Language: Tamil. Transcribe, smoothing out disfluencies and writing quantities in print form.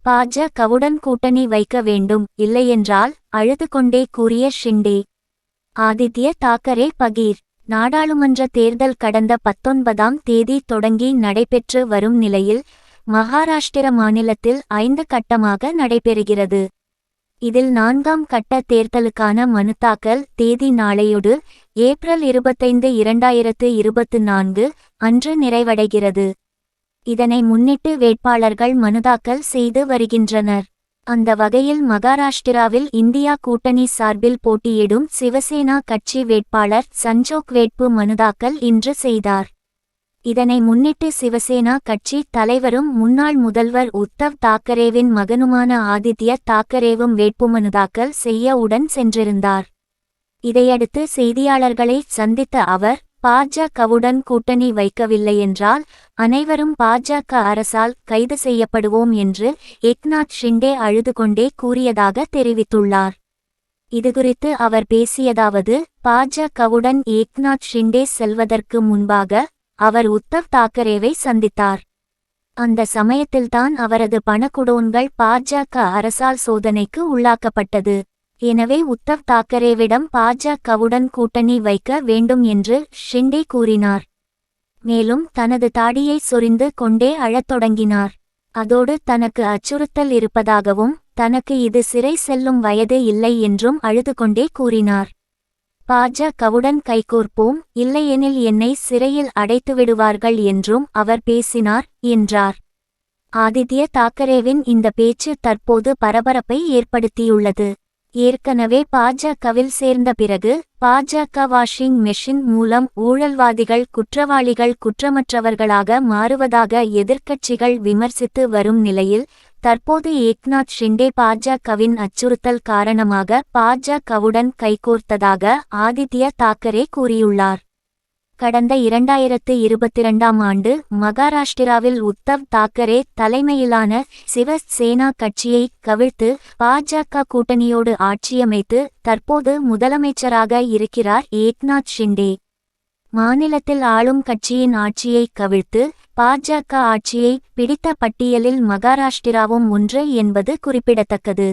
பாஜகவுடன் கூட்டணி வைக்க வேண்டும், இல்லையென்றால் அழுது கொண்டே கூறிய ஷிண்டே. ஆதித்ய தாக்கரே பகீர். நாடாளுமன்ற தேர்தல் கடந்த 19ஆம் தேதி தொடங்கி நடைபெற்று வரும் நிலையில் மகாராஷ்டிர மாநிலத்தில் 5 கட்டமாக நடைபெறுகிறது. இதில் 4ஆம் கட்ட தேர்தலுக்கான மனுத்தாக்கல் தேதி நாளையொடு ஏப்ரல் 25, 2024 அன்று நிறைவடைகிறது. இதனை முன்னிட்டு வேட்பாளர்கள் மனுதாக்கல் செய்து வருகின்றனர். அந்த வகையில் மகாராஷ்டிராவில் இந்தியா கூட்டணி சார்பில் போட்டியிடும் சிவசேனா கட்சி வேட்பாளர் சஞ்சோக் வேட்பு மனுதாக்கல் இன்று செய்தார். இதனை முன்னிட்டு சிவசேனா கட்சி தலைவரும் முன்னாள் முதல்வர் உத்தவ் தாக்கரேவின் மகனுமான ஆதித்ய தாக்கரேவும் வேட்புமனுதாக்கல் செய்ய உடன் சென்றிருந்தார். இதையடுத்து செய்தியாளர்களை சந்தித்த அவர், பாஜகவுடன் கூட்டணி வைக்கவில்லையென்றால் அனைவரும் பாஜக அரசால் கைது செய்யப்படுவோம் என்று ஏக்நாத் ஷிண்டே அழுது கொண்டே கூறியதாக தெரிவித்துள்ளார். இதுகுறித்து அவர் பேசியதாவது, பாஜகவுடன் ஏக்நாத் ஷிண்டே செல்வதற்கு முன்பாக அவர் உத்தவ் தாக்கரேவை சந்தித்தார். அந்த சமயத்தில்தான் அவரது பணக்குடோன்கள் பாஜக அரசால் சோதனைக்கு உள்ளாக்கப்பட்டது. எனவே உத்தவ் தாக்கரேவிடம் பாஜகவுடன் கூட்டணி வைக்க வேண்டும் என்று ஷிண்டே கூறினார். மேலும் தனது தாடியை சொரிந்து கொண்டே அழத் தொடங்கினார். அதோடு தனக்கு அச்சுறுத்தல் இருப்பதாகவும் தனக்கு இது சிறை செல்லும் வயது இல்லை என்றும் அழுது கொண்டே கூறினார். பாஜகவுடன் கைகோர்ப்போம், இல்லையெனில் என்னை சிறையில் அடைத்துவிடுவார்கள் என்றும் அவர் பேசினார் என்றார். ஆதித்ய தாக்கரேவின் இந்த பேச்சு தற்போது பரபரப்பை ஏற்படுத்தியுள்ளது. ஏற்கனவே பாஜகவில் சேர்ந்த பிறகு பாஜக வாஷிங் மெஷின் மூலம் ஊழல்வாதிகள் குற்றவாளிகள் குற்றமற்றவர்களாக மாறுவதாக எதிர்க்கட்சிகள் விமர்சித்து வரும் நிலையில் தற்போது ஏக்நாத் ஷிண்டே பாஜகவின் அச்சுறுத்தல் காரணமாக பாஜகவுடன் கைகோர்த்ததாக ஆதித்ய தாக்கரே கூறியுள்ளார். கடந்த 2022ஆம் ஆண்டு மகாராஷ்டிராவில் உத்தவ் தாக்கரே தலைமையிலான சிவசேனா கட்சியை கவிழ்த்து பாஜக கூட்டணியோடு ஆட்சியமைத்து தற்போது முதலமைச்சராக இருக்கிறார் ஏக்நாத் ஷிண்டே. மாநிலத்தில் ஆளும் கட்சியின் ஆட்சியை கவிழ்த்து பாஜக ஆட்சியை பிடித்த பட்டியலில் மகாராஷ்டிராவும் ஒன்று என்பது குறிப்பிடத்தக்கது.